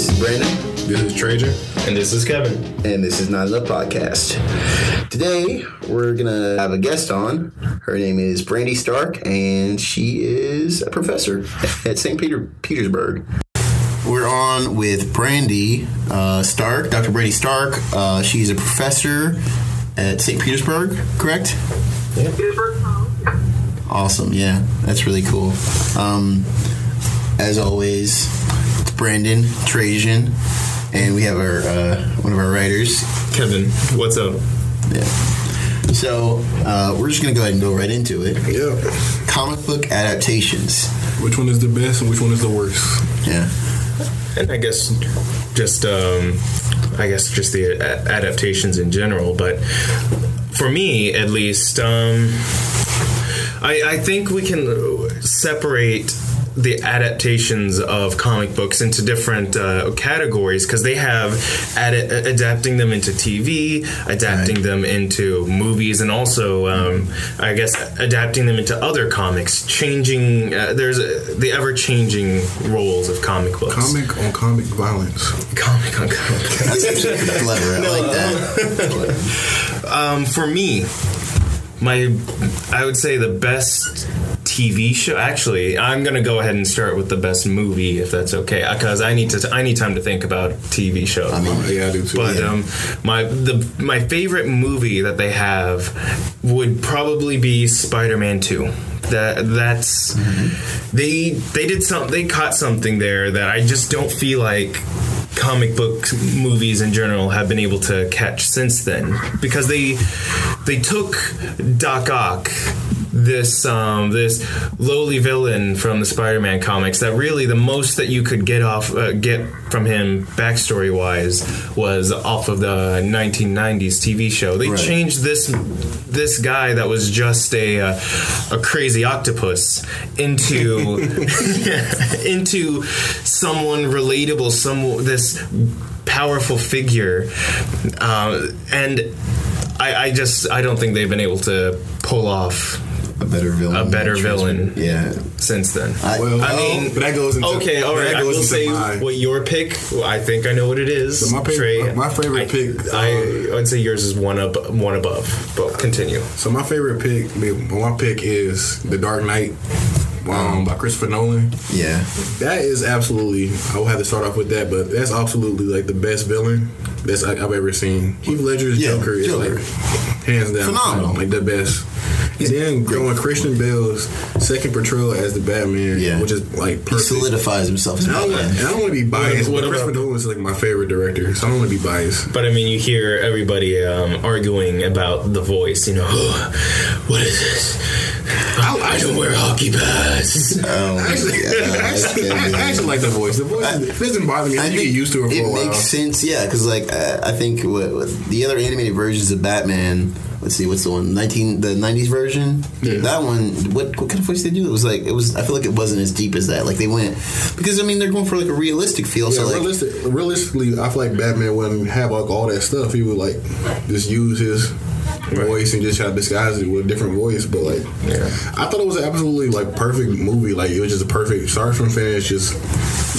This is Brandon. This is Trajan. And this is Kevin. And this is Not Enough Podcast. Today, we're going to have a guest on. Her name is Brandy Stark, and she is a professor at St. Petersburg. We're on with Brandy Stark, Dr. Brandy Stark. She's a professor at St. Petersburg, correct? Yeah. Petersburg College. Awesome, yeah. That's really cool. As always, it's Brandon, Trajan, and we have our one of our writers, Kevin. What's up? Yeah. So, we're just going to go ahead and go right into it. Yeah. Comic book adaptations. Which one is the best and which one is the worst? Yeah. And I guess just the adaptations in general. But for me, at least, I think we can separate the adaptations of comic books into different categories, because they have adapting them into TV, adapting them into movies, and also I guess adapting them into other comics, changing there's the ever-changing roles of comic books. Comic on comic violence. Comic on comic. That's actually clever. I like that. For me, I would say the best TV show. Actually, I'm gonna go ahead and start with the best movie, if that's okay, because I need time to think about TV show. I mean, yeah, I do too. But my favorite movie that they have would probably be Spider-Man 2. That's they caught something there that I just don't feel like comic book movies in general have been able to catch since then, because they took Doc Ock, this lowly villain from the Spider-Man comics, that really the most that you could get from him backstory wise was off of the 1990s TV show. They changed this guy that was just a crazy octopus into someone relatable, this powerful figure, and I don't think they've been able to pull off a better villain. Yeah. Since then. But that goes into... Okay, all right. I will say what your pick... Well, I think I know what it is. So my favorite pick... I'd say yours is one above. But continue. So my favorite pick... My pick is The Dark Knight by Christopher Nolan. Yeah. That is absolutely... I will have to start off with that, but that's absolutely like the best villain I've ever seen. Heath Ledger's Joker is like hands down phenomenal. Like the best. And then going Christian Bale's second portrayal as the Batman, which is like perfect. He solidifies himself as Batman. I don't want to be biased, but Christopher Nolan is like my favorite director, so I don't want to be biased. But I mean, you hear everybody arguing about the voice. You know, what is this? I don't wear hockey pads. I actually like the voice. The voice doesn't bother me. I get used to it for a while. It makes sense, yeah, because like I think what the other animated versions of Batman. Let's see, what's the one? The 90s version? Yeah. That one, what kind of voice did they do? I feel like it wasn't as deep as that. Like they went, because I mean, they're going for like a realistic feel. Yeah, so like, realistically, I feel like Batman wouldn't have like all that stuff. He would like just use his voice and just try to disguise it with a different voice. But like, I thought it was an absolutely like perfect movie. Like it was just a perfect start from finish, just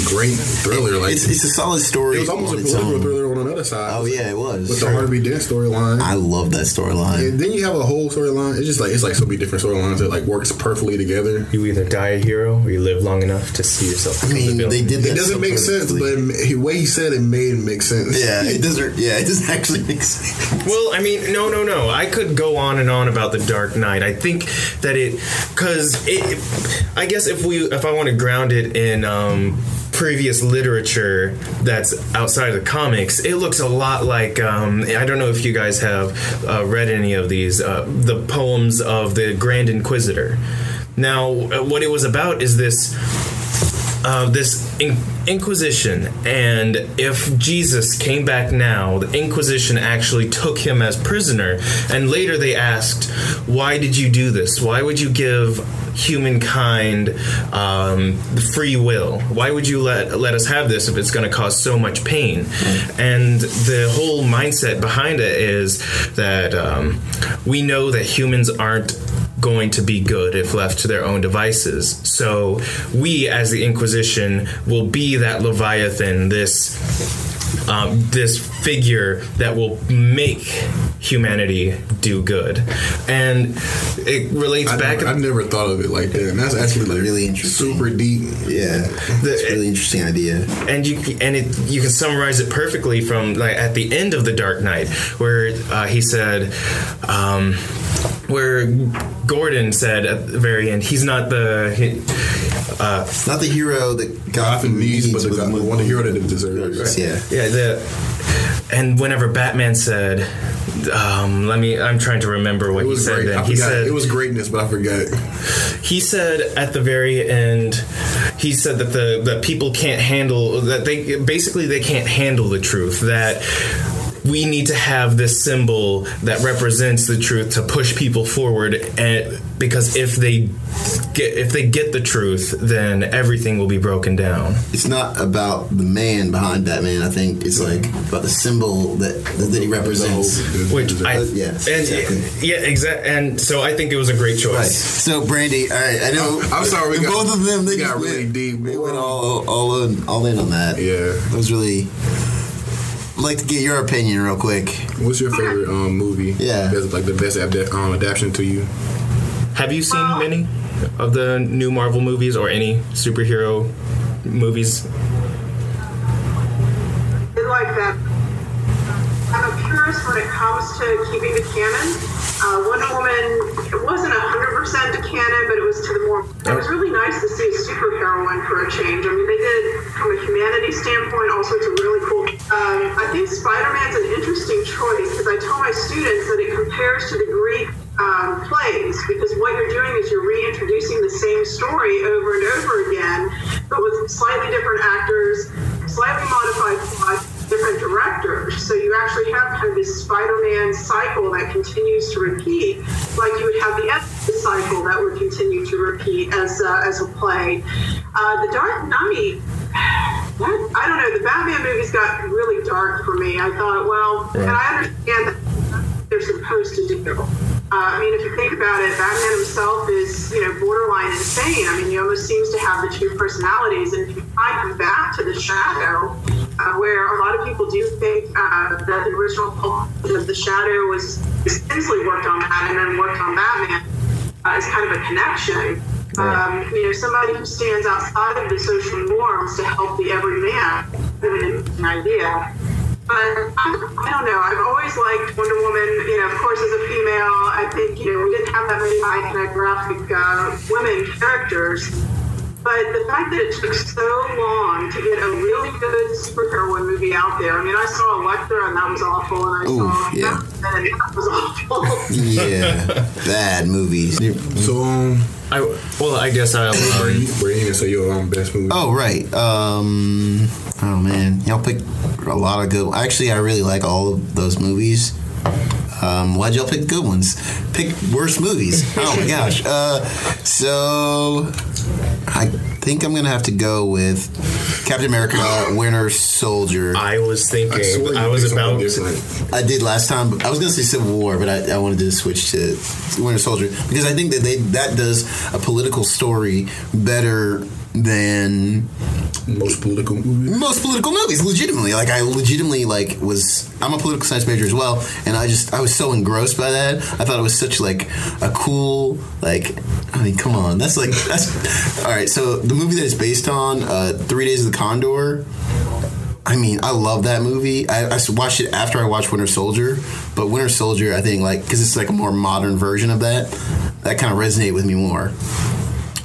great thriller. Like it's a solid story. It was almost a political thriller on another side. Oh yeah, it was. With the Harvey Dent storyline. I love that storyline. And then you have a whole storyline. It's like so many different storylines that like works perfectly together. You either die a hero or you live long enough to see yourself. I mean, they did that. It doesn't make sense, but the way he said it made it make sense. Yeah, it doesn't. Yeah, it doesn't actually make sense. Well, I mean, no. I could go on and on about the Dark Knight. I think that I guess if I want to ground it in previous literature that's outside of the comics, it looks a lot like I don't know if you guys have read any of these the poems of the Grand Inquisitor. Now what it was about is this Inquisition, and if Jesus came back now, the Inquisition actually took him as prisoner, and later they asked, why did you do this? Why would you give humankind the free will? Why would you let us have this if it's going to cause so much pain? And the whole mindset behind it is that we know that humans aren't going to be good if left to their own devices. So we, as the Inquisition, will be that Leviathan, this figure that will make humanity do good. And it relates back. I never thought of it like that. And that's actually like really interesting. Super deep. Yeah. It's a really interesting idea. And you can summarize it perfectly from like at the end of The Dark Knight, where he said, where Gordon said at the very end, he's not the not the hero that Gotham needs, but the one hero that it deserves. Right? Yeah. And whenever Batman said, I'm trying to remember what he said then. He said it was greatness, but I forgot. He said at the very end, he said that the people can't handle that. They can't handle the truth. That we need to have this symbol that represents the truth to push people forward, and because if they get the truth, then everything will be broken down. It's not about the man behind Batman. I think it's like about the symbol that he represents. Exactly. And so I think it was a great choice. Right. So Brandy, all right, I know. I'm sorry, both of them. They got really deep. They went all in on that. Yeah, it was really. I'd like to get your opinion real quick. What's your favorite movie? Yeah, that's like the best adaptation to you. Have you seen many of the new Marvel movies or any superhero movies? Like that. I'm a purist when it comes to keeping the canon. Wonder Woman, it wasn't 100% to canon, but it was to the more. It was really nice to see a superheroine for a change. I mean, they did from a humanity standpoint all sorts of really cool. I think Spider-Man's an interesting choice because I tell my students that it compares to the Greek plays, because what you're doing is you're reintroducing the same story over and over again, but with slightly different actors, slightly modified plot, different directors. So you actually have kind of this Spider-Man cycle that continues to repeat, like you would have the Exodus cycle that would continue to repeat as a play. The Dark Knight, I don't know, the Batman movies got really dark for me. I thought, well, and I understand that they're supposed to do. I mean, if you think about it, Batman himself is, borderline insane. I mean, he almost seems to have the two personalities. And if you come back to the Shadow, where a lot of people do think that the original of the Shadow was extensively worked on that and then worked on Batman as kind of a connection. Somebody who stands outside of the social norms to help the everyman, an idea. But I don't know. I've always liked Wonder Woman. Of course, as a female, I think we didn't have that many iconographic women characters. But the fact that it took so long to get a really good superheroine movie out there. I mean, I saw Elektra and that was awful, and I saw Batman and that was awful. Yeah, bad movies. So, I guess I'll. Brandy, so your best movie. Oh right. Oh man, y'all picked a lot of good. Actually, I really like all of those movies. Why'd y'all pick good ones? Pick worst movies. Oh my gosh. So I think I'm gonna have to go with Captain America: Winter Soldier. I was thinking. I was about. I did last time. I was gonna say Civil War, but I wanted to switch to Winter Soldier because I think that does a political story better than most political movies. Legitimately, like I legitimately I'm a political science major as well, and I was so engrossed by that. I thought it was such like a cool, come on, that's all right. So the movie that it's based on, 3 Days of the Condor. I mean, I love that movie. I watched it after I watched Winter Soldier, but Winter Soldier, I think, because it's like a more modern version of that kind of resonated with me more.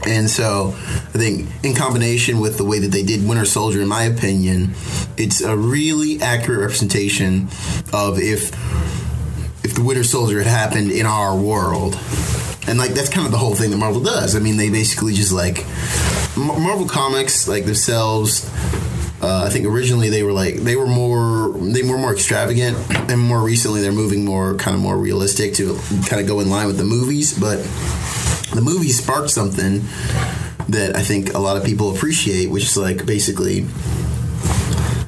And so I think in combination with the way that they did Winter Soldier, in my opinion, it's a really accurate representation of if the Winter Soldier had happened in our world. And that's kind of the whole thing that Marvel does. I mean, they basically just Marvel Comics themselves. I think originally they were more extravagant, and more recently they're moving more realistic to kind of go in line with the movies. But the movies sparked something that I think a lot of people appreciate, which is basically,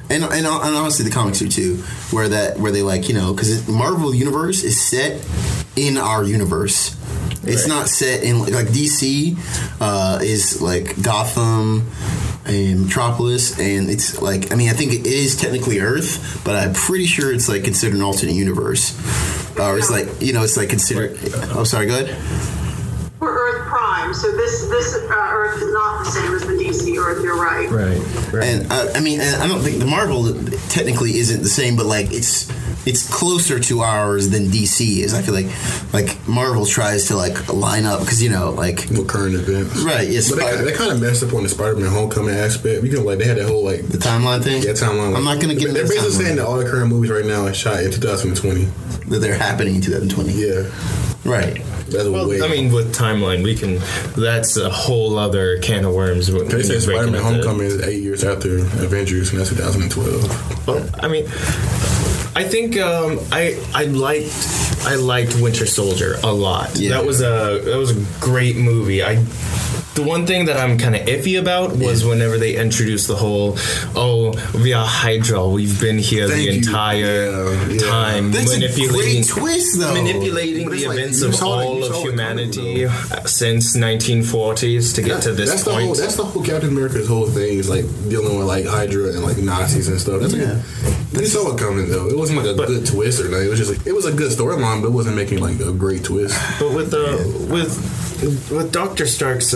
and honestly the comics do too, where they because the Marvel universe is set in our universe. It's not set in like DC is like Gotham and Metropolis, and it's like, I mean, I think it is technically Earth, but I'm pretty sure it's like considered an alternate universe, or it's like, you know, it's like considered. Oh, sorry, go ahead. We're Earth Prime, so this Earth is not the same as the DC Earth. You're right. Right. And I mean, I don't think the Marvel technically isn't the same, but like it's closer to ours than DC is. I feel like Marvel tries to like line up because, you know, like with current events, right? Yes, but they kind of messed up on the Spider-Man Homecoming aspect. Because like they had that whole like the timeline thing. Yeah, timeline. I'm not going to get. They're basically saying that all the current movies right now are shot in 2020. That they're happening in 2020. Yeah. Right. Well, I mean, with timeline, that's a whole other can of worms. They say Spider-Man Homecoming is 8 years after Avengers, and that's 2012. Well, I mean, I think I liked Winter Soldier a lot. Yeah. That was a great movie. The one thing that I'm kind of iffy about was whenever they introduced the whole, we are Hydra. We've been here the entire time. That's manipulating, a great twist, though. Manipulating the events of all of humanity since 1940s to get to this point. That's the whole Captain America's whole thing, is like dealing with like Hydra and like Nazis and stuff. You saw it coming, though. It wasn't like a good twist or nothing. It was just like, it was a good storyline, but it wasn't making like a great twist. But with Dr. Stark's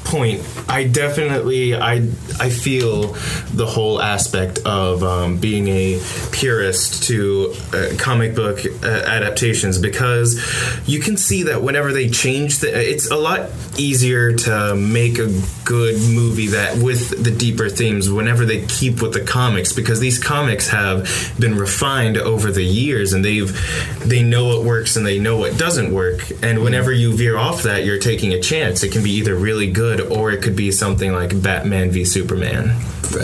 point, I definitely I feel the whole aspect of being a purist to comic book adaptations, because you can see that whenever they change it's a lot easier to make a good movie that with the deeper themes whenever they keep with the comics, because these comics have been refined over the years and they know what works and they know what doesn't work, and whenever you veer off that, you're taking a chance. It can be either really good or it could be something like Batman v Superman.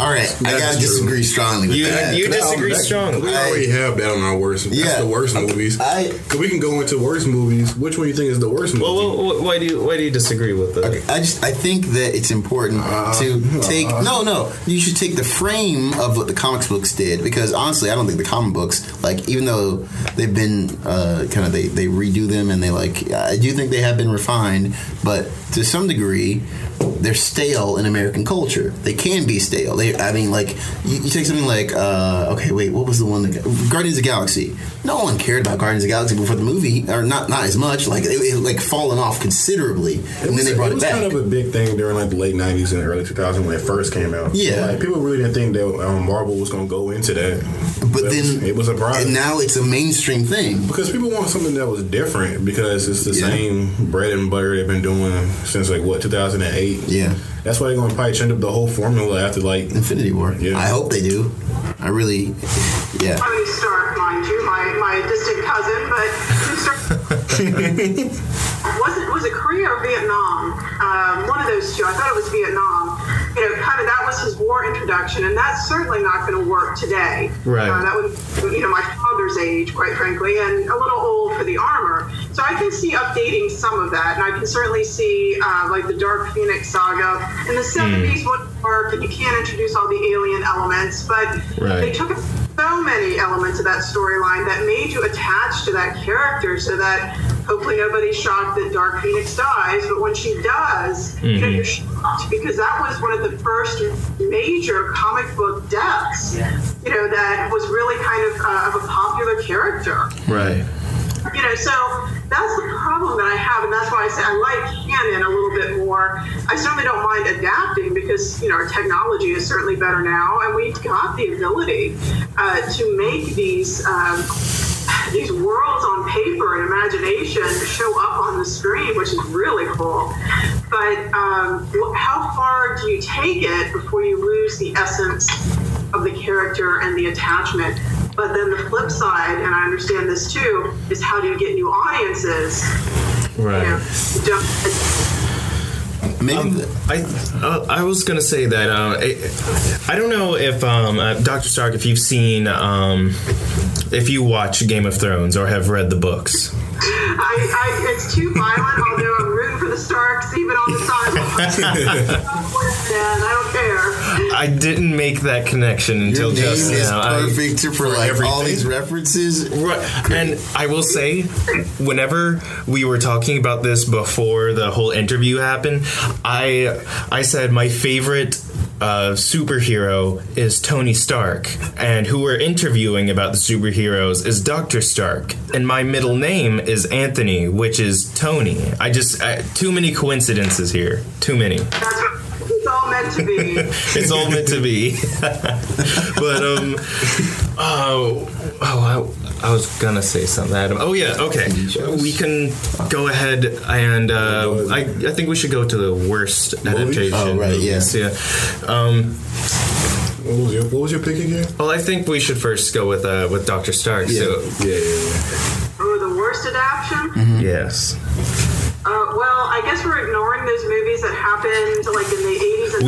All right, I gotta disagree strongly with that. You disagree strongly. We already have that on our worst. That's the worst movies. Because we can go into worst movies. Which one do you think is the worst movie? Well, why do you disagree with that? Okay, I think that it's important to take. No. You should take the frame of what the comics books did, because honestly, I don't think the comic books, like, even though they've been they redo them and I do think they have been refined, but to some degree, they're stale in American culture. They can be stale. You take something like, what was the one that Guardians of the Galaxy? No one cared about Guardians of the Galaxy before the movie, or not as much. Like, it fallen off considerably, and then they brought it back. It was kind of a big thing during like the late 90s and early 2000s when it first came out. Yeah. Like, people really didn't think that Marvel was going to go into that. But then it was a problem. And now it's a mainstream thing. Because people want something that was different, because it's the same bread and butter they've been doing since 2008. Yeah. That's why they're going to probably change up the whole formula after Infinity War. Yeah. I hope they do. I really, yeah. Tony Stark, mind you, my distant cousin, but was it Korea or Vietnam? One of those two. I thought it was Vietnam. That was his war introduction, and that's certainly not going to work today. Right. That would, my father's age, quite frankly, and a little old for the armor. So I can see updating some of that, and I can certainly see the Dark Phoenix saga in the 70s would work, and you can't introduce all the alien elements, but they took so many elements of that storyline that made you attached to that character, so that hopefully nobody's shocked that Dark Phoenix dies, but when she does, you're shocked, because that was one of the first major comic book deaths, that was really kind of a popular character. Right. So that's the problem that I have, and that's why I say I like canon a little bit more. I certainly don't mind adapting, because our technology is certainly better now, and we've got the ability to make these worlds on paper and imagination show up on the screen, which is really cool. But how far do you take it before you lose the essence of the character and the attachment? But then the flip side, and I understand this too, is how do you get new audiences? Right. I was going to say that I don't know if Dr. Stark, if you've seen, if you watch Game of Thrones or have read the books. It's too violent, although I'm rooting for the Starks even on the sideline. I don't care. I didn't make that connection until Your name just is now. perfect for like all these references. Right. And I will say, whenever we were talking about this before the whole interview happened, I said my favorite superhero is Tony Stark, and who we're interviewing about the superheroes is Dr. Stark, and my middle name is Anthony, which is Tony. Too many coincidences here. Too many. It's all meant to be. It's all meant to be. I was gonna say something, Adam. Oh yeah, okay. We can go ahead and I think we should go to the worst adaptation. Oh right, movies. yeah. What was your pick again? Well, I think we should first go with Dr. Stark. Yeah. So Oh, the worst adaptation? Mm-hmm. yes. Well, I guess we're ignoring those movies that happened like in the 80s and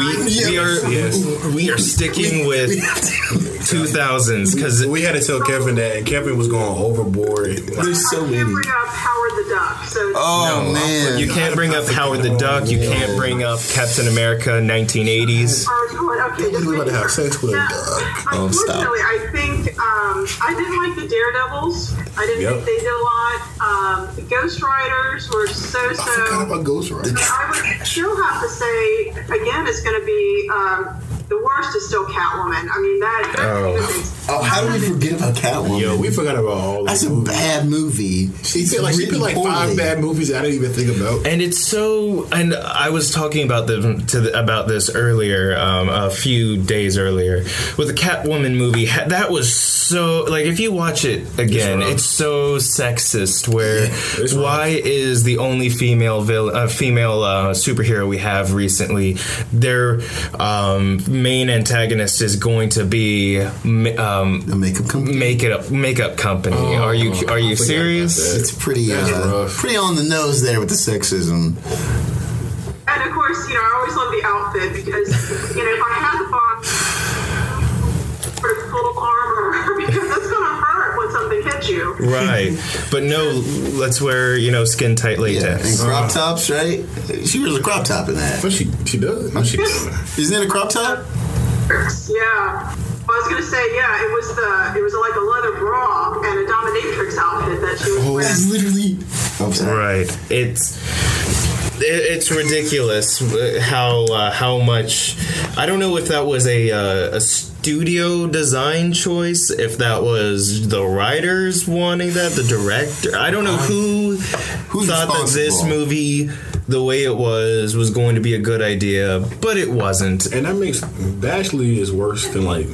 90s. We are sticking with 2000s because We had to tell Kevin that, and Kevin was going overboard. There's so I many. can't bring up Howard the Duck. So Oh man, you can't bring up Howard the Duck. You can't bring up Captain America 1980s. Okay, just We're about to have making sex with a sure. duck. Oh, stop. Unfortunately, I think I didn't like the Daredevils. I didn't think they did a lot. The Ghost Riders were I forgot about Ghost Rider. I would still have to say, again, it's going to be the worst is still Catwoman. I mean, Oh, how do we forget about Catwoman? Yo, we forgot about all That's these a movies. bad movie. She picked like five bad movies that I didn't even think about. And it's so, and I was talking about about this earlier, a few days earlier, with the Catwoman movie. That was so, like, if you watch it again, it's so sexist. Where why is the only female superhero we have recently, their main antagonist is going to be A makeup company. makeup company? Are you serious? It's pretty on the nose there with the sexism. And of course, I always love the outfit because, if I had the box for full armor, because that's going to hurt when something hits you. Right, but no, let's wear skin tight latex. And crop tops, right? She wears a crop top in that. But she does. No, she doesn't. Isn't it a crop top? Yeah. Well, I was going to say, it was like a leather bra and a dominatrix outfit that she was wearing. That's literally. I'm sorry. Right, it's ridiculous how much. I don't know if that was a studio design choice, if that was the writers wanting that, the director. I don't know who's thought that this movie, the way it was going to be a good idea, but it wasn't. And that actually is worse than like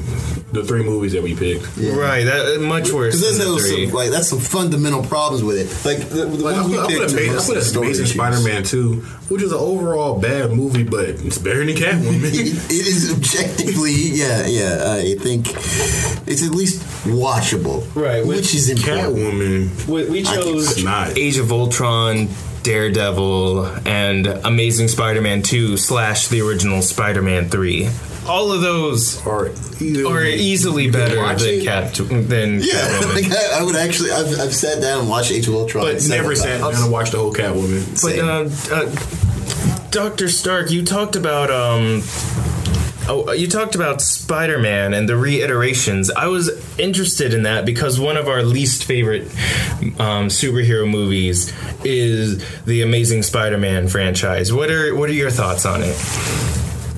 the three movies that we picked. Yeah. Right, that much worse. Because Than the three. that's some fundamental problems with it. Like the ones we picked are I put Amazing Spider-Man 2, which is an overall bad movie, but it's better than Catwoman. it is objectively, I think it's at least watchable. Right, which is important. Catwoman. We chose not. Age of Ultron, Daredevil, and Amazing Spider-Man 2 / the original Spider-Man 3. All of those are easily better than Catwoman. Like I would actually, I've sat down and watched Age of Ultron, but never sat down and watched the whole Catwoman. But Dr. Stark, you talked about Spider-Man and the reiterations. I was interested in that because one of our least favorite superhero movies is the Amazing Spider-Man franchise. What are your thoughts on it?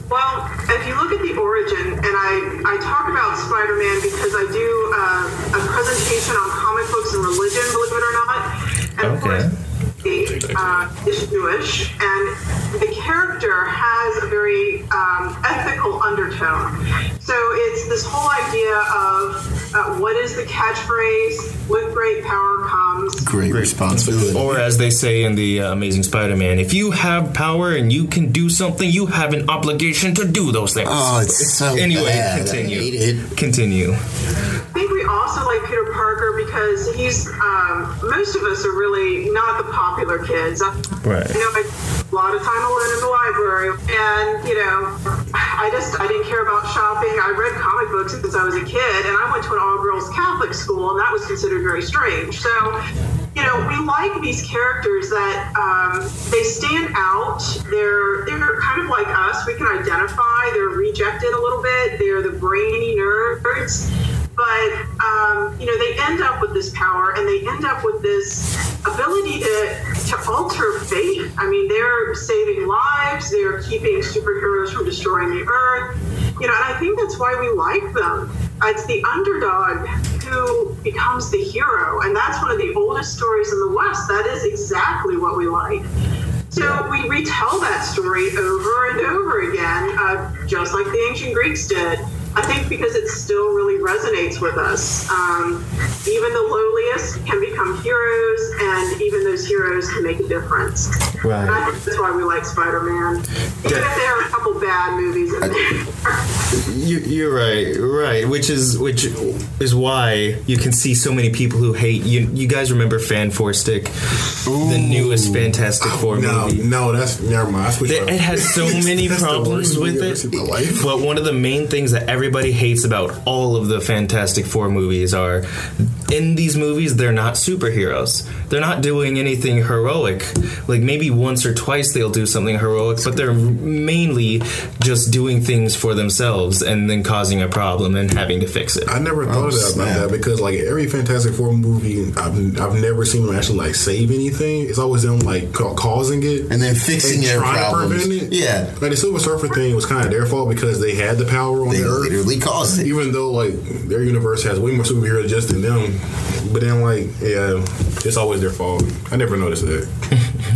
Well, if you look at the origin, and I talk about Spider-Man because I do a presentation on comic books and religion, believe it or not. And of course, is Jewish, and the character has a very ethical undertone. So it's this whole idea of what is the catchphrase? With great power comes great responsibility. Or as they say in the Amazing Spider-Man, if you have power and you can do something, you have an obligation to do those things. Oh, it's so bad. Continue. I hate it. Continue. I think we also like Peter Parker because he's most of us are really not the popular kids. Right. A lot of time alone in the library, and I didn't care about shopping. I read comic books since I was a kid, and I went to an all-girls Catholic school, and that was considered very strange. So, you know, we like these characters that they stand out. They're kind of like us. We can identify. They're rejected a little bit. They're the brainy nerds. But, you know, they end up with this power, and they end up with this ability to alter fate. I mean, they're saving lives. They're keeping superheroes from destroying the earth. You know, and I think that's why we like them. It's the underdog who becomes the hero, and that's one of the oldest stories in the West. That is exactly what we like. So we retell that story over and over again, just like the ancient Greeks did. I think because it still really resonates with us. Even the lowliest can become heroes, and even those heroes can make a difference. Right. And I think that's why we like Spider-Man. Even if there are a couple bad movies in there. You're right. Which is why you can see so many people who hate you. You guys remember Fan4stick, the newest Fantastic Four movie? No, that's never mind. It has so many problems with it. But one of the main things that everybody hates about all of the Fantastic Four movies are, in these movies, they're not superheroes. They're not doing anything heroic. Like, maybe once or twice they'll do something heroic, but they're mainly just doing things for themselves and then causing a problem and having to fix it. I never thought about that because, like, every Fantastic Four movie, I've never seen them actually, like, save anything. It's always them, like, causing it. And then fixing their problems. To prevent it. Yeah. Like, the Silver Surfer thing was kind of their fault because they had the power on the Earth. They literally caused it. Even though, like, their universe has way more superheroes just than them. But then, like, yeah, it's always their fault. I never noticed that.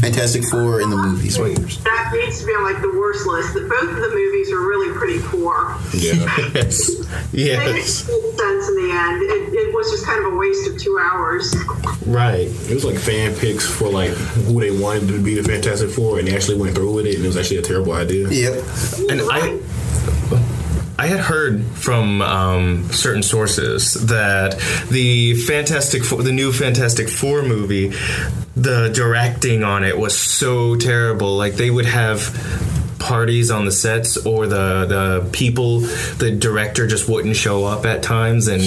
Fantastic Four in the movies. That needs to be on, like, the worst list. Both of the movies are really pretty poor. Yeah. Yes. They make sense in the end. It was just kind of a waste of 2 hours. Right. It was like fan picks for, like, who they wanted to be the Fantastic Four, and they actually went through with it, and it was actually a terrible idea. Yep. And I had heard from certain sources that the new Fantastic Four movie, the directing on it was so terrible. Like, they would have parties on the sets, or the people, the director just wouldn't show up at times, and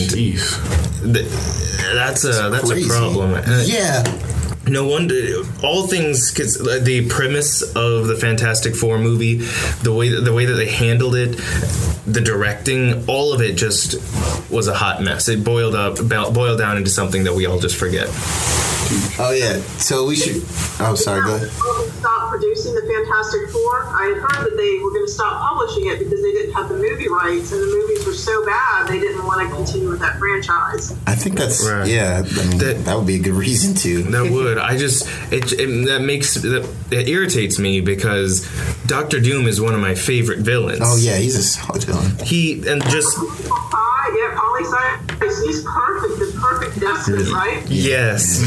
that's a problem. Yeah. No wonder. All things, because the premise of the Fantastic Four movie, the way that they handled it, the directing, all of it just was a hot mess. It boiled down into something that we all just forget. Oh yeah. So we should. Oh, sorry. Go ahead. Stop producing the Fantastic Four. I had heard that they were going to stop publishing it because they didn't have the movie rights, and the movies were so bad they didn't want to continue with that franchise. I think that's right. Yeah. I mean, that would be a good reason to. That would. It irritates me because Dr. Doom is one of my favorite villains. Oh yeah, he's a solid villain. He's perfect. The perfect destiny, right? Yes.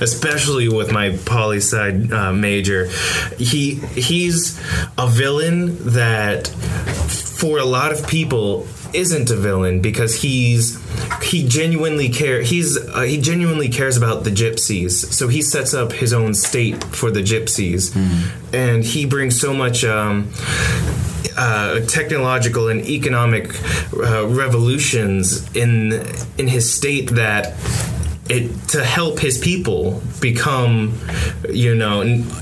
Especially with my poli-sci major. He's a villain that, for a lot of people, isn't a villain because he genuinely cares about the gypsies. So he sets up his own state for the gypsies, and he brings so much technological and economic revolutions in his state that to help his people become,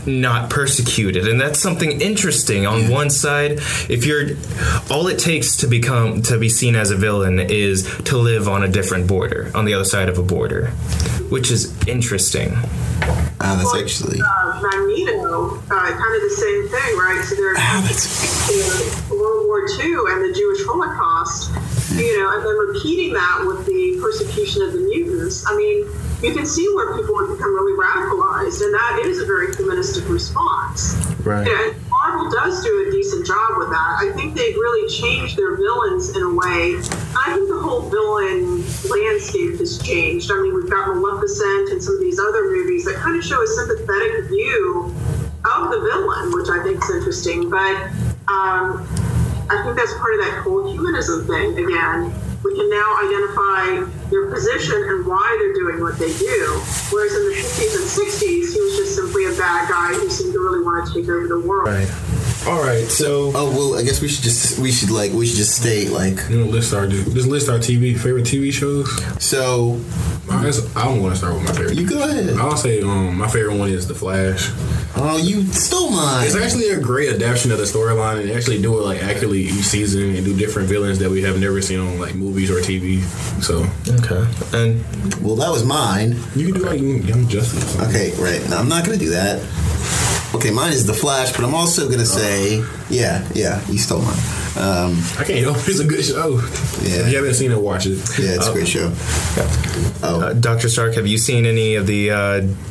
not persecuted. And that's something interesting. On one side, all it takes to be seen as a villain is to live on a different border, on the other side of a border, which is interesting. That's actually Magneto, kind of the same thing, right? So there's World War II and the Jewish Holocaust, and then repeating that with the persecution of the mutants. I mean, you can see where people would become really radicalized, and that is a very humanistic response. Right. And Marvel does do a decent job with that. I think they've really changed their villains in a way. I think the whole villain landscape has changed. I mean, we've got Maleficent and some of these other movies that kind of show a sympathetic view of the villain, which I think is interesting. But I think that's part of that whole humanism thing again. We can now identify their position and why they're doing what they do. Whereas in the 50s and 60s, he was just simply a bad guy who seemed to really want to take over the world. Right. All right, so Oh well, I guess we should just state like list our favorite TV shows. so. I don't want to start with my favorite. You go ahead. I'll say my favorite one is The Flash. Oh, you stole mine. It's actually a great adaptation of the storyline, and they actually do it like accurately each season and do different villains that we have never seen on like movies or TV. So Okay. And Well, that was mine. you can do like Young Justice. Okay, right. No, I'm not gonna do that. Okay, mine is The Flash, but I'm also gonna say, yeah, you stole mine. I can't help it. It's a good show. Yeah. If you haven't seen it, watch it. Yeah, it's a great show. Dr. Stark, have you seen any of the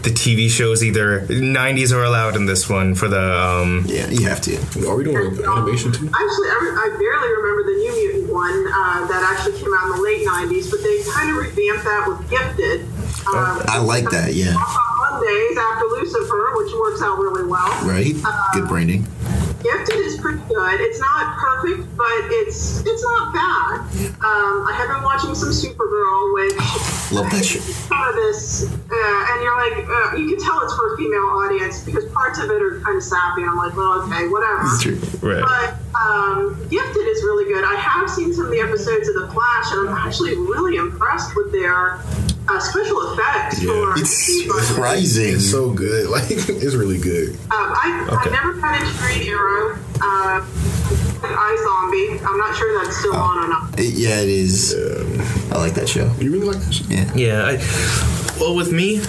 TV shows? Either 90s or allowed in this one for the. Yeah, you have to. Are we doing animation too? Actually, I barely remember the New Mutant one that actually came out in the late 90s, but they kind of revamped that with Gifted. I like that. Yeah. Mondays after Lucifer, which works out really well. Right. Good branding. Gifted is pretty good. It's not perfect, but it's not bad. I have been watching some Supergirl, which Love that shit. kind of this, and you're like, you can tell it's for a female audience because parts of it are kind of sappy. And I'm like, well, okay, whatever. It's true. Right. But Gifted is really good. I have seen some of the episodes of The Flash, and I'm actually really impressed with their special effects. Yeah. For It's surprising. It's so good. Like it's really good. I never got into Green Arrow. iZombie. I'm not sure that's still on or not. Yeah, it is. I like that show. You really like that show? Yeah. Yeah. Well, with me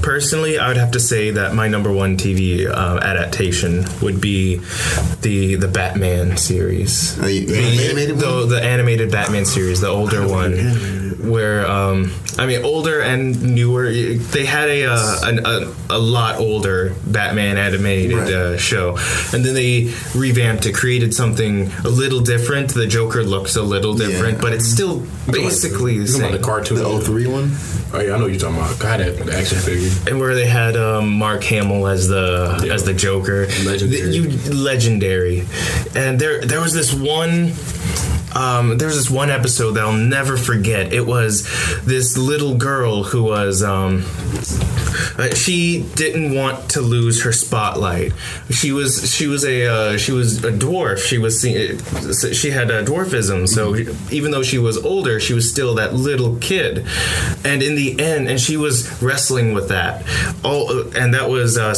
personally, I would have to say that my number one TV adaptation would be the Batman series. Oh, the animated one? The animated Batman series, the older one, where older and newer. They had a lot older Batman animated show, and then they revamped it, created something a little different. The Joker looks a little different, but it's still basically the same. The cartoon, The 03 one. Oh yeah, I know what you're talking about. I had the action figure. And where they had Mark Hamill as the Joker, legendary. And there was this one. There was this one episode that I'll never forget. It was this little girl who was she didn't want to lose her spotlight. She was a dwarf. She had a dwarfism. So even though she was older, she was still that little kid. And in the end, and she was wrestling with that. And that was a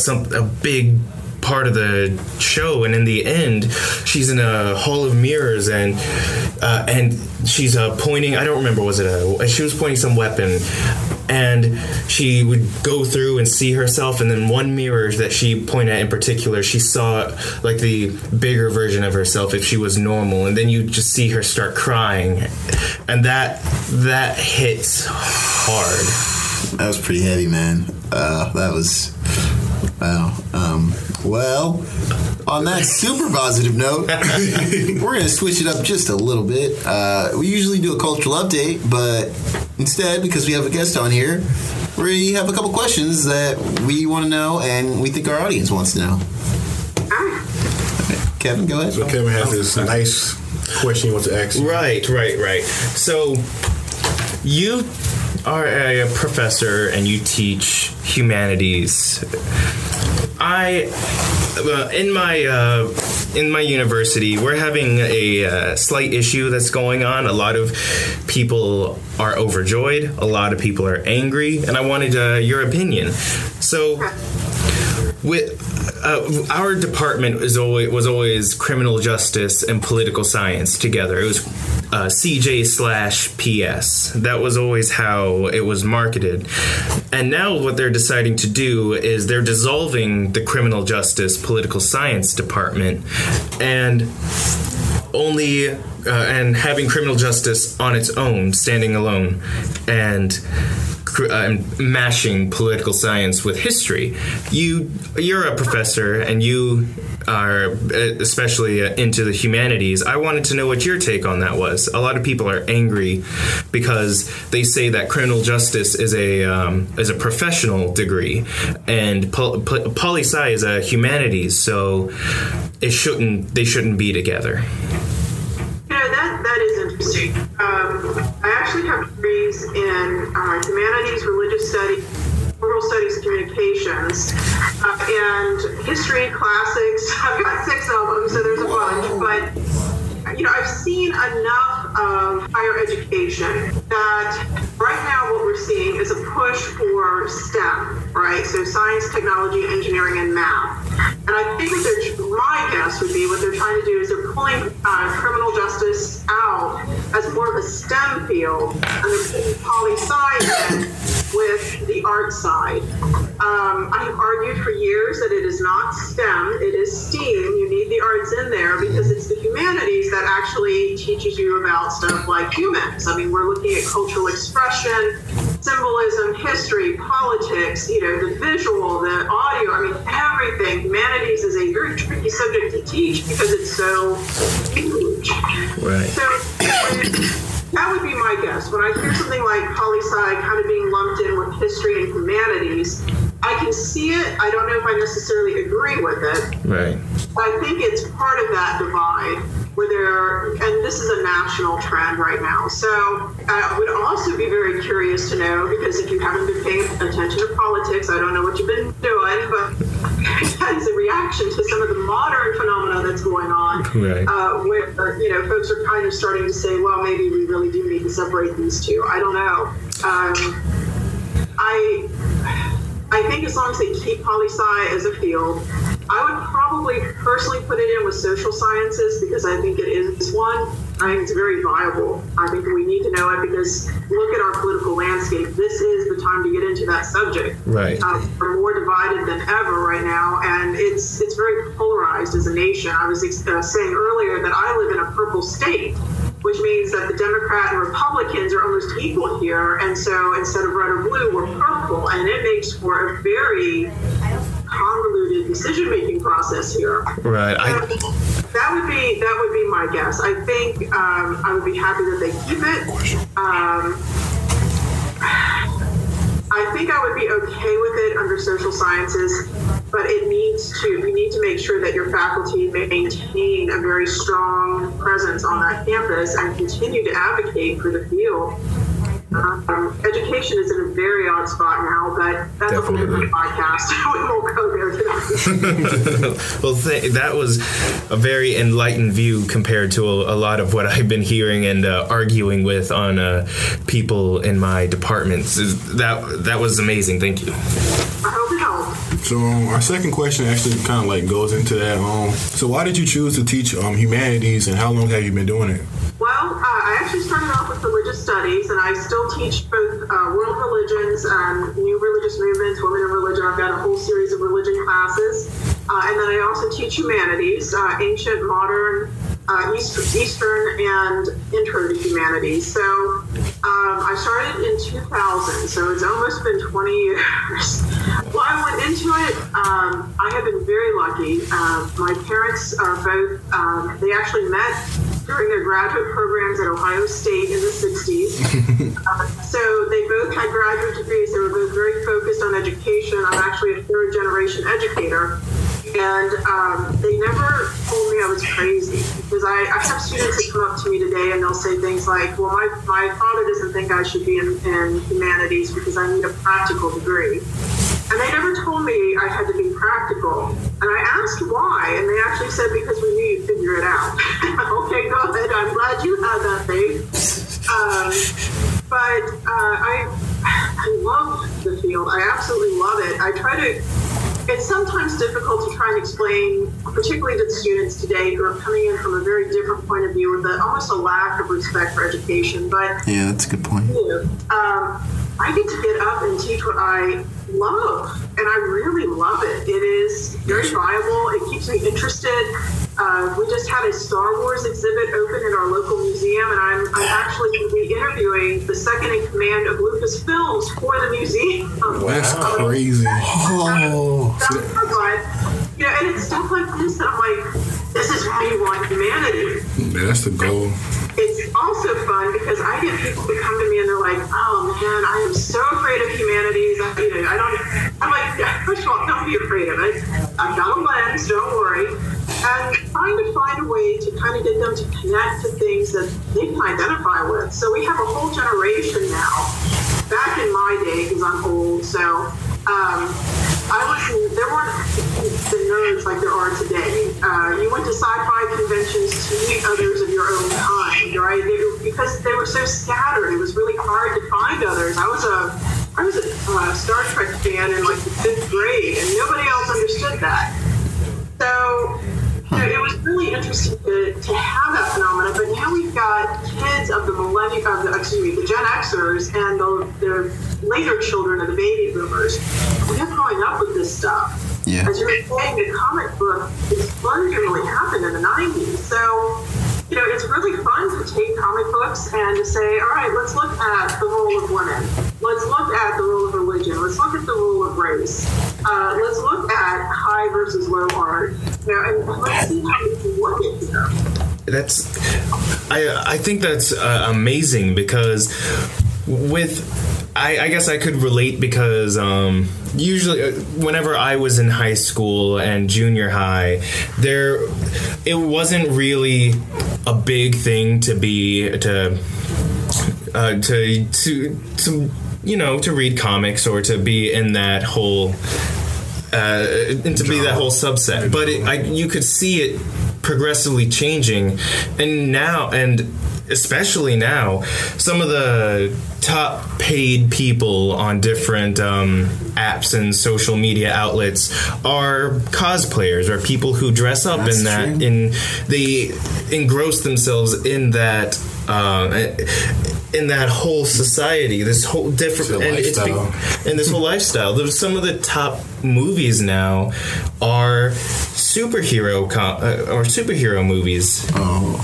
big part of the show, and in the end she's in a hall of mirrors and she's pointing, I don't remember, she was pointing some weapon, and she would go through and see herself, and then one mirror that she pointed at in particular, she saw like the bigger version of herself if she was normal, and then you just see her start crying, and that hits hard. That was pretty heavy, man. That was wow. Well, on that super positive note, we're going to switch it up just a little bit. We usually do a cultural update, but instead, because we have a guest on here, we have a couple questions that we want to know and we think our audience wants to know. Okay, Kevin, go ahead. So Kevin has this nice question he wants to ask you. Right. So you are a professor and you teach humanities. In my university, we're having a slight issue that's going on. A lot of people are overjoyed. A lot of people are angry, and I wanted your opinion. So, with our department was always criminal justice and political science together. It was CJ/PS. That was always how it was marketed. And now what they're deciding to do is they're dissolving the criminal justice political science department and having criminal justice on its own, standing alone, and mashing political science with history. You're a professor, and you are especially into the humanities. I wanted to know what your take on that was. A lot of people are angry because they say that criminal justice is a professional degree, and poli-sci is a humanities, so they shouldn't be together. That is interesting. I actually have degrees in humanities, religious studies, moral studies, communications. and history classics. I've got 6 of them, so there's a bunch. But, you know, I've seen enough of higher education that right now what we're seeing is a push for STEM, right? So science, technology, engineering, and math. And I think my guess would be what they're trying to do is they're pulling criminal justice out as more of a STEM field, and they're putting poli-sci in with the art side. I have argued for years that it is not STEM, it is STEAM. You need the arts in there because it's the humanities that actually teaches you about stuff like humans. I mean, we're looking at cultural expression, symbolism, history, politics, you know, the visual, the audio, I mean, everything. Humanities is a very tricky subject to teach because it's so huge. Right. So that would be my guess. When I hear something like poli-sci kind of being lumped in with history and humanities, I can see it. I don't know if I necessarily agree with it. Right. I think it's part of that divide where and this is a national trend right now. So I would also be very curious to know, because if you haven't been paying attention to politics, I don't know what you've been doing, but as a reaction to some of the modern phenomena that's going on, right. Where, you know, folks are kind of starting to say, well, maybe we really do need to separate these two. I don't know. I think as long as they keep poli-sci as a field, I would probably personally put it in with social sciences because I think it is one. I think it's very viable. I think we need to know it because look at our political landscape. This is the time to get into that subject. Right. We're more divided than ever right now, and it's very polarized as a nation. I was saying earlier that I live in a purple state, which means that the Democrat and Republicans are almost equal here. And so instead of red or blue, we're purple. And it makes for a very convoluted decision-making process here. Right. That would be my guess. I think I would be happy that they keep it. I think I would be okay with it under social sciences, but you need to make sure that your faculty maintain a very strong presence on that campus and continue to advocate for the field. Education is in a very odd spot now, but that's definitely a whole different podcast. We won't go there today. Well, that was a very enlightened view compared to a lot of what I've been hearing and arguing with on people in my departments. That was amazing. Thank you. I hope it helped. So our second question actually kind of like goes into that. So why did you choose to teach humanities, and how long have you been doing it? Well, I actually started off with religious studies, and I still teach both world religions, new religious movements, women in religion. I've got a whole series of religion classes. And then I also teach humanities, ancient, modern, Eastern, and intro to humanities. So I started in 2000, so it's almost been 20 years. Well, I went into it, I have been very lucky. My parents are both, they actually met during their graduate programs at Ohio State in the 60s. So they both had graduate degrees. They were both very focused on education. I'm actually a third-generation educator. And they never told me I was crazy, because I have students that come up to me today and they'll say things like, well, my father doesn't think I should be in humanities because I need a practical degree. And they never told me I had to be practical. And I asked why, and they actually said, because we knew you'd figure it out. Okay, go ahead. I'm glad you had that faith. But I love the field. I absolutely love it. It's sometimes difficult to try and explain, particularly to the students today who are coming in from a very different point of view with almost a lack of respect for education. But yeah, that's a good point. I get to get up and teach what I love, and I really love it. It is very viable. It keeps me interested. We just had a Star Wars exhibit open at our local museum, and I'm actually going to be interviewing the second in command of Lucasfilms for the museum. That's crazy. Oh. And it's stuff like this that I'm like, this is why you want humanity. Yeah, that's the goal. It's also fun because I get people who come to me and they're like, oh man, I am so afraid of humanities. I'm like, first of all, don't be afraid of it. I've got a lens, don't worry. And trying to find a way to kind of get them to connect to things that they can identify with. So we have a whole generation now. Back in my day, because I'm old, so there nerds like there are today. You went to sci-fi conventions to meet others of your own kind, right? Because they were so scattered, it was really hard to find others. I was a Star Trek fan in like the 5th grade, and nobody else understood that. So it was really interesting to have that phenomenon. But now we've got kids of the the Gen Xers and the later children of the baby boomers. They're growing up with this stuff. Yeah. As you were saying, the comic book explosion really happened in the 90s. So, it's really fun to take comic books and to say, all right, let's look at the role of women. Let's look at the role of religion. Let's look at the role of race. Let's look at high versus low art. And let's see how we can work it here. I think that's amazing because I guess I could relate because usually whenever I was in high school and junior high, it wasn't really a big thing to read comics or to be in that whole and to be that whole subset. But you could see it progressively changing, and especially now, some of the top paid people on different apps and social media outlets are cosplayers or people who dress up in that. They engross themselves in that whole society, this whole different and this whole lifestyle. There's some of the top movies now are superhero movies. Oh.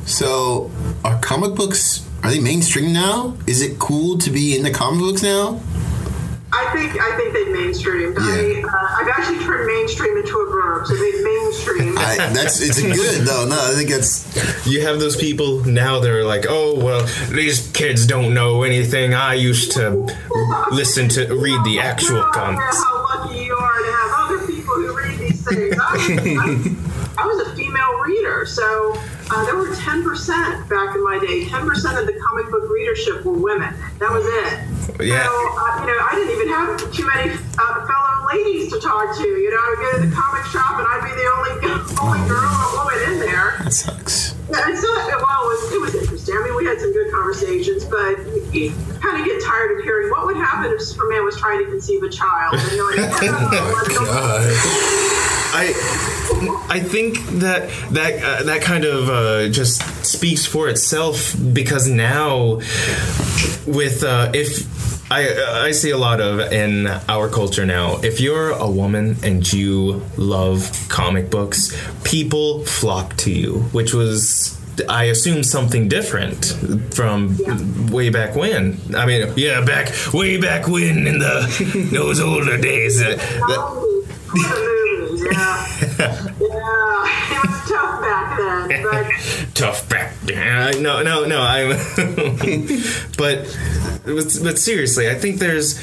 So, are comic books, are they mainstream now? Is it cool to be into comic books now? I think they've mainstreamed. Yeah. I've actually turned mainstream into a verb, so they've mainstreamed. It's good though. No, I think that's. You have those people now that are like, oh well, these kids don't know anything. I used to read the actual comics. How lucky you are to have other people who read these things. I was a female reader, so there were 10% back in my day. 10% of the comic book readership were women. That was it. Yeah. So, I didn't even have too many fellow ladies to talk to. I would go to the comic shop and I'd be the only girl or woman in there. That sucks. Yeah, and so, it was interesting. I mean, we had some good conversations, but you kind of get tired of hearing what would happen if Superman was trying to conceive a child. And you're like, God. I think that kind of just speaks for itself because now with if I see a lot of in our culture now, if you're a woman and you love comic books, people flock to you, which was, I assume, something different from way back when. I mean, way back when in those older days. It was tough back then. But tough back then. No. But seriously, I think there's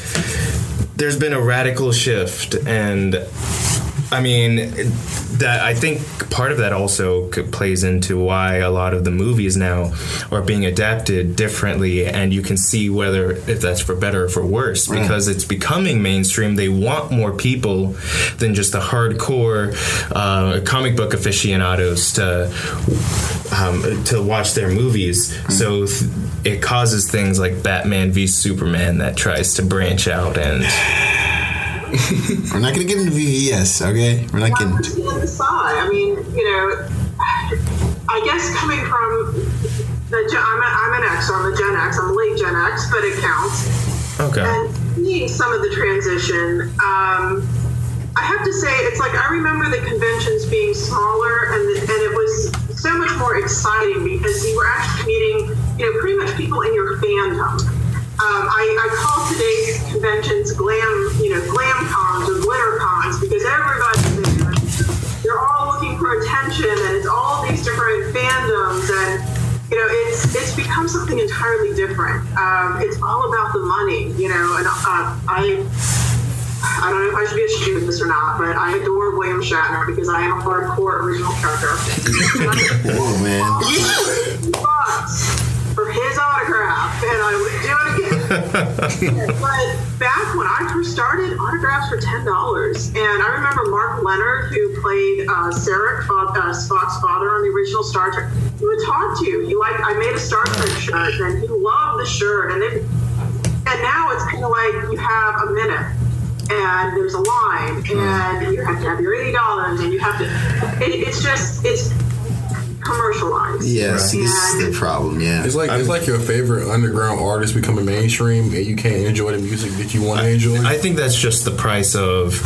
been a radical shift, and I mean that I think part of that also plays into why a lot of the movies now are being adapted differently, and you can see if that's for better or for worse, because it's becoming mainstream. They want more people than just the hardcore comic book aficionados to watch their movies. So it causes things like Batman v Superman that tries to branch out and. We're not going to get into VVS, okay? We're not getting into it. I mean, I guess coming from I'm an X, so I'm a Gen X. I'm a late Gen X, but it counts. Okay. And seeing some of the transition, I have to say, it's like I remember the conventions being smaller, and it was so much more exciting because you were actually meeting, pretty much people in your fandom. I call today's conventions glam cons or glitter cons because everybody's there. They're all looking for attention, and it's all these different fandoms, and it's become something entirely different. It's all about the money, and I don't know if I should be ashamed of this or not, but I adore William Shatner because I am a hardcore original character. Oh man! $50 for his autograph, and I would do it again. But back when I first started, autographs were $10. And I remember Mark Leonard, who played Sarek, Spock's father on the original Star Trek, he would talk to you. I made a Star Trek shirt, and he loved the shirt. And now it's kind of like you have a minute. And there's a line, and you have to have your $80, and you have to. It's commercialized. Yeah, see, this is the problem. Yeah, it's like your favorite underground artist becoming mainstream, and you can't enjoy the music that you want to enjoy. I think that's just the price of,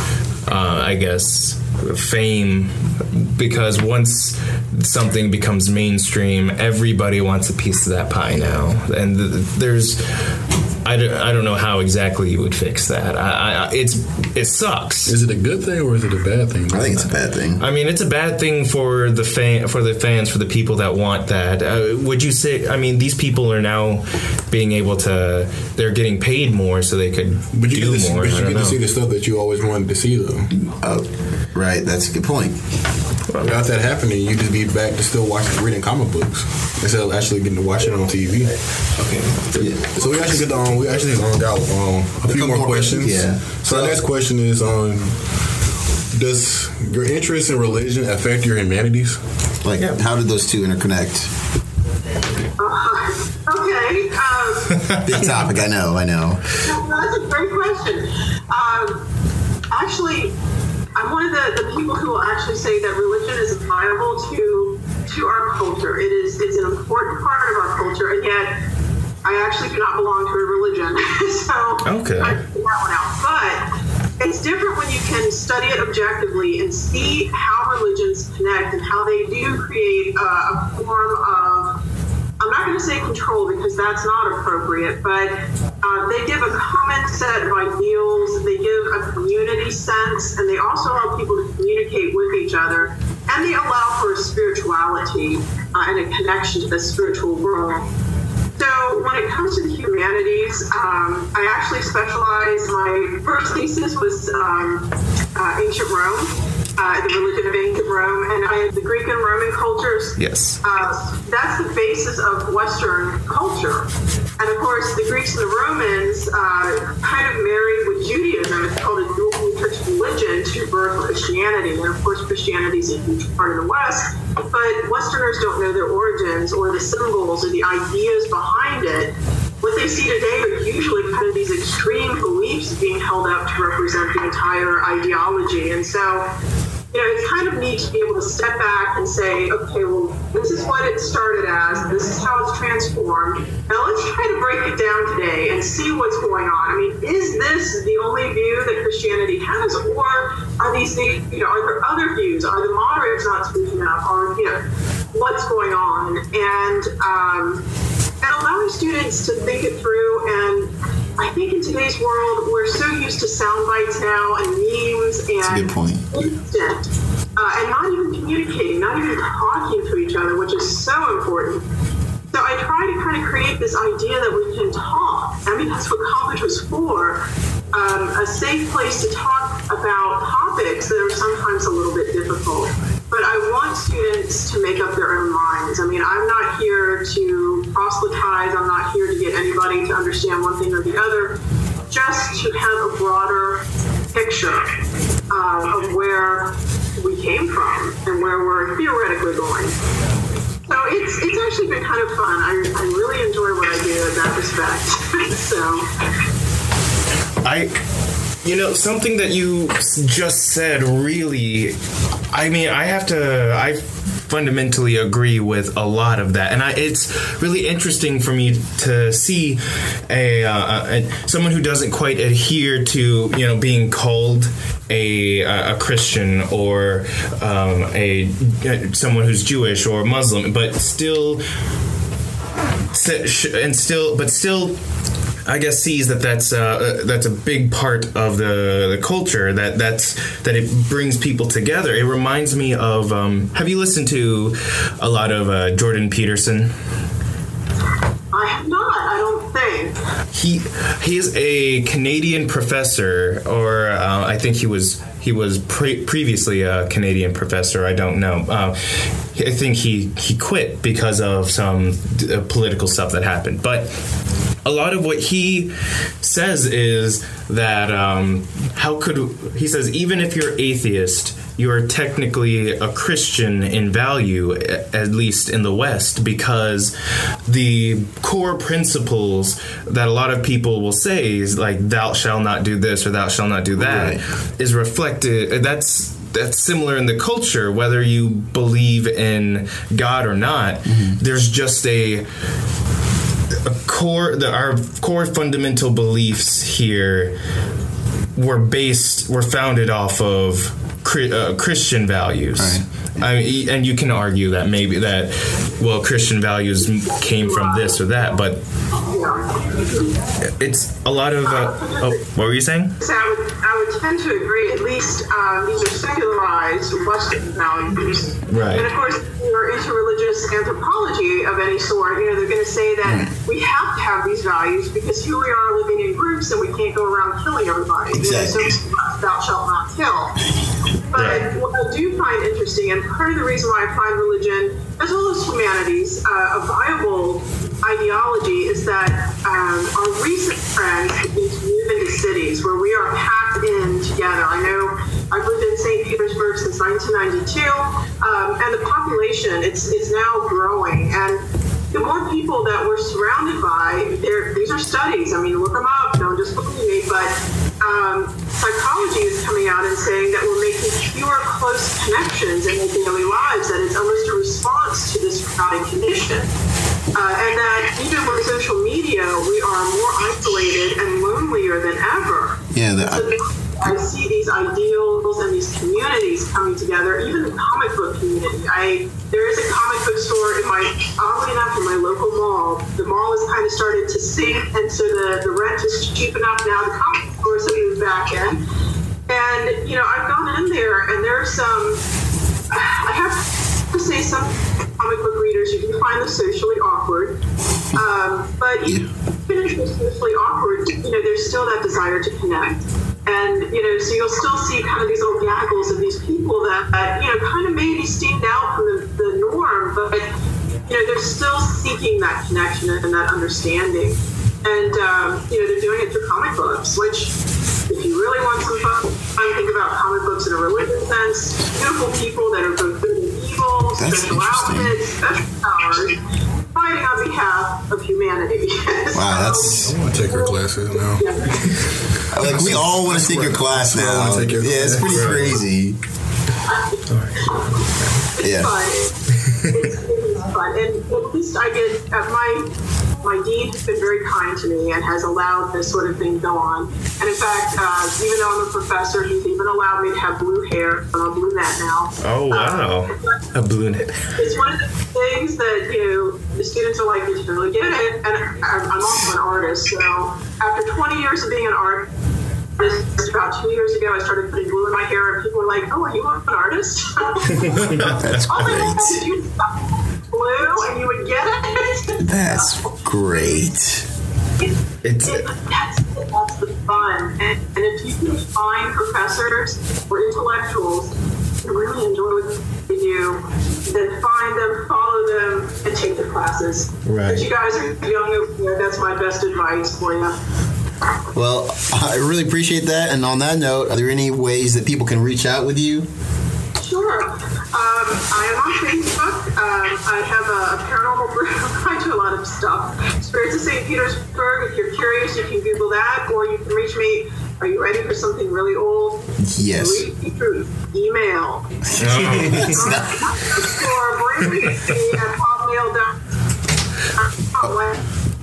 I guess, fame. Because once something becomes mainstream, everybody wants a piece of that pie now, and there's. I don't know how exactly you would fix that. It sucks. Is it a good thing or is it a bad thing? I think it's a bad thing. I mean, it's a bad thing for the fans, for the people that want that. Would you say? I mean, these people are now being able to. They're getting paid more, so they could do more. But you get to see the stuff that you always wanted to see, though. Oh, right. That's a good point. Without that happening, you just be back to still reading comic books instead of actually getting to watch it on TV. Okay. Yeah. So we actually got a few more questions. Yeah. So our next question is does your interest in religion affect your humanities? Like, how did those two interconnect? Okay. Big topic. I know. That's a great question. Actually, I'm one of the people who will actually say that religion is vital to our culture. It's an important part of our culture, and yet I actually do not belong to a religion. So okay. I figured that one out. But it's different when you can study it objectively and see how religions connect and how they do create a form of, I'm not going to say control because that's not appropriate, but they give a common set of ideals, they give a community sense, and they also allow people to communicate with each other, and they allow for a spirituality and a connection to the spiritual world. So when it comes to the humanities, I actually specialized, my first thesis was ancient Rome, the religion of ancient Rome, and I had the Greek and Roman cultures. Yes. That's the basis of Western culture. And of course, the Greeks and the Romans kind of married with Judaism. It's called a dual religion to birth Christianity. And of course, Christianity is a huge part of the West, but Westerners don't know their origins or the symbols or the ideas behind it. What they see today are usually kind of these extreme beliefs being held up to represent the entire ideology. And so, it's kind of neat to be able to step back and say, okay, well, this is what it started as. This is how it's transformed. Now let's try to break it down today and see what's going on. I mean, is this the only view that Christianity has, or are these, are there other views? Are the moderates not speaking up? Or, what's going on? And allowing students to think it through. And I think in today's world, we're so used to sound bites now and memes and That's a good point. instant, and not even communicating, not even talking to each other, which is so important. So I try to kind of create this idea that we can talk. I mean, that's what college was for. A safe place to talk about topics that are sometimes a little bit difficult. But I want students to make up their own minds. I mean, I'm not here to proselytize. I'm not here to get anybody to understand one thing or the other. Just to have a broader picture of where we came from and where we're theoretically going. So it's actually been kind of fun. I really enjoy what I do in that respect. Something that you just said really, I fundamentally agree with a lot of that, and it's really interesting for me to see someone who doesn't quite adhere to being called a Christian or someone who's Jewish or Muslim, but still I guess sees that's a big part of the culture that it brings people together. It reminds me of have you listened to a lot of Jordan Peterson? I have not, I don't think. he is a Canadian professor, or I think he was previously a Canadian professor. I don't know. I think he quit because of some political stuff that happened. But a lot of what he says is that he says, even if you're atheist, you are technically a Christian in value, at least in the West, because the core principles that a lot of people will say is like, thou shalt not do this or thou shalt not do that, is reflected. That's similar in the culture, whether you believe in God or not. There's just our core fundamental beliefs here were founded off of Christian values. Right. And you can argue that maybe Christian values came from this or that, but it's a lot of. What were you saying? So I would tend to agree. At least these are secularized Western values, right? And of course, if you're into religious anthropology of any sort, they're going to say that we have to have these values because here we are living in groups and we can't go around killing everybody. Exactly. So thou shalt not kill. But what I do find interesting, and part of the reason why I find religion, as well as humanities, a viable ideology, is that our recent trend is to move into cities where we are packed in together. I know I've lived in St. Petersburg since 1992, and the population, it's now growing. And the more people that we're surrounded by, these are studies. I mean, look them up. Don't just believe me. But psychology is coming out and saying that we're making fewer close connections in our daily lives, that it's almost a response to this crowded condition. And that even with social media, we are more isolated and lonelier than ever. Yeah, I see these ideals and these communities coming together, even the comic book community. There is a comic book store oddly enough, in my local mall. The mall has kind of started to sink, and so the rent is cheap enough now. The comic stores have moved back in. And, I've gone in there, and there's I have to say, some comic book readers, you can find them socially awkward. But even if they're socially awkward, there's still that desire to connect. And, so you'll still see kind of these little gaggles of these people that kind of maybe stand out from the norm, but, they're still seeking that connection and that understanding. And, they're doing it through comic books, which, if you really want some fun, think about comic books in a religious sense. Beautiful people that are both good and evil, special outfits, special powers, fighting on behalf of humanity. Wow, that's... I want to take her classes now. Like, we all want to take your class now. Yeah, it's pretty crazy. It's fun. It's fun. And at least I get... My dean has been very kind to me and has allowed this sort of thing to go on. And in fact, even though I'm a professor, he's even allowed me to have blue hair. I'm a blue net now. Oh, wow. A blue net. It's one of the things that, the students are like, did you really get it? And I'm also an artist. So after 20 years of being an artist, about 2 years ago, I started putting blue in my hair, and people were like, "Oh, are you an artist?" That's great. Blue, and you would get it. That's great. That's the fun. And if you can find professors or intellectuals who really enjoy what they do, then find them, follow them, and take their classes. Right. But you guys are young over there. That's my best advice for you. Well, I really appreciate that. And on that note, are there any ways that people can reach out with you? Sure. I am on Facebook. I have a paranormal group. I do a lot of stuff. Spirits of St. Petersburg. If you're curious, you can Google that, or you can reach me. Are you ready for something really old? Yes. Through email. Or Brandy at hotmail.com.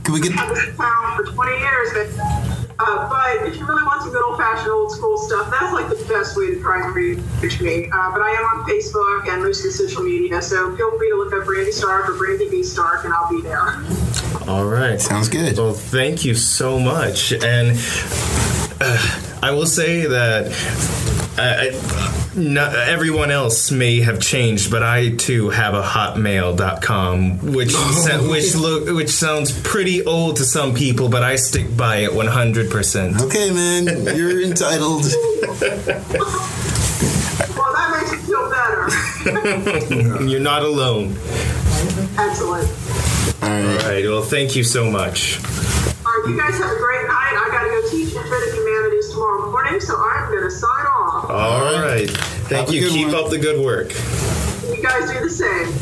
Can we get... I've been in town for 20 years, but if you really want some good old-fashioned, old-school stuff, that's like the best way to try and reach me. But I am on Facebook and most of the social media, so feel free to look up Brandy Stark or Brandy B. Stark, and I'll be there. All right. Sounds good. Well, thank you so much. And I will say that everyone else may have changed, but I too have a hotmail.com, which sounds pretty old to some people, but I stick by it 100%. Okay, man, you're entitled. Well, that makes me feel better. You're not alone. Excellent. All right. Well, thank you so much. All right, you guys have a great night. I got to go teach a bit of humanities tomorrow morning, so I'm going to sign off. All right. Thank you. Keep up the good work. You guys do the same.